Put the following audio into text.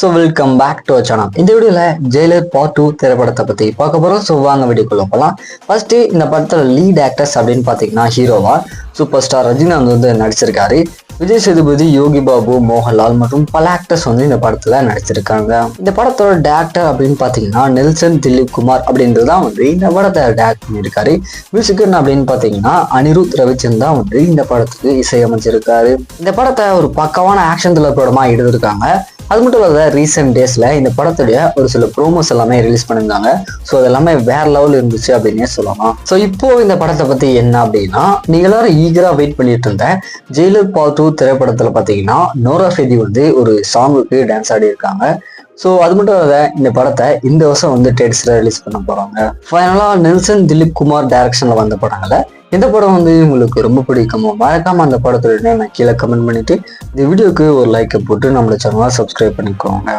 So welcome back to channel. இந்த வீடியோவில் Jailer part 2 திரைப்படத்தை பற்றி பார்க்க போகிறோம். ஸோ வாங்க வீடியோக்குள்ள போகலாம். ஃபர்ஸ்ட் இந்த படத்தில் லீட் ஆக்டர்ஸ் அப்படின்னு பார்த்தீங்கன்னா ஹீரோவா சூப்பர் ஸ்டார் ரஜினிகாந்த் வந்து நடிச்சிருக்காரு. விஜய் சேதுபதி, யோகி பாபு, மோகன்லால் மற்றும் பல ஆக்டர்ஸ் வந்து இந்த படத்துல நடிச்சிருக்காங்க. இந்த படத்தோட டேரக்டர் அப்படின்னு பாத்தீங்கன்னா நெல்சன் திலீப் குமார் அப்படின்றதான் வந்து இந்த படத்தை டேரக்ட் பண்ணியிருக்காரு. மியூசிக்கன் அப்படின்னு பாத்தீங்கன்னா அனிருத் ரவிச்சந்த் தான் வந்து இந்த படத்துக்கு இசையமைச்சிருக்காரு. இந்த படத்தை ஒரு பக்கவான ஆக்ஷன் த்ரில்லர் படமா எடுத்திருக்காங்க. அது மட்டும் இல்லாத ரீசெண்ட் டேஸ்ல இந்த படத்துடைய ஒரு சில ப்ரோமோஸ் எல்லாமே ரிலீஸ் பண்ணியிருந்தாங்க. ஸோ அது எல்லாமே வேற லெவல் இருந்துச்சு அப்படின்னே சொல்லலாம். ஸோ இப்போ இந்த படத்தை பத்தி என்ன அப்படின்னா, நீங்க எல்லாரும் ஈகரா வெயிட் பண்ணிட்டு இருந்த ஜெயிலர் பார்ட் 2 திரைப்படத்துல பாத்தீங்கன்னா நோரா ஃபேதி வந்து ஒரு சாங்குக்கு டான்ஸ் ஆடி இருக்காங்க. ஸோ அது மட்டும் இல்லாத இந்த படத்தை இந்த வருஷம் வந்து டேட்ஸ்ல ரிலீஸ் பண்ண போறாங்க. ஃபைனலா நெல்சன் திலீப் குமார் டைரக்ஷன்ல வந்த படங்களை இந்த படம் வந்து உங்களுக்கு ரொம்ப பிடிக்குமோ மறக்காம அந்த படத்தோட நேம் கீழே கமெண்ட் பண்ணிட்டு இந்த வீடியோக்கு ஒரு லைக்கை போட்டு நம்மளோட சேனலை சப்ஸ்கிரைப் பண்ணிக்கோங்க.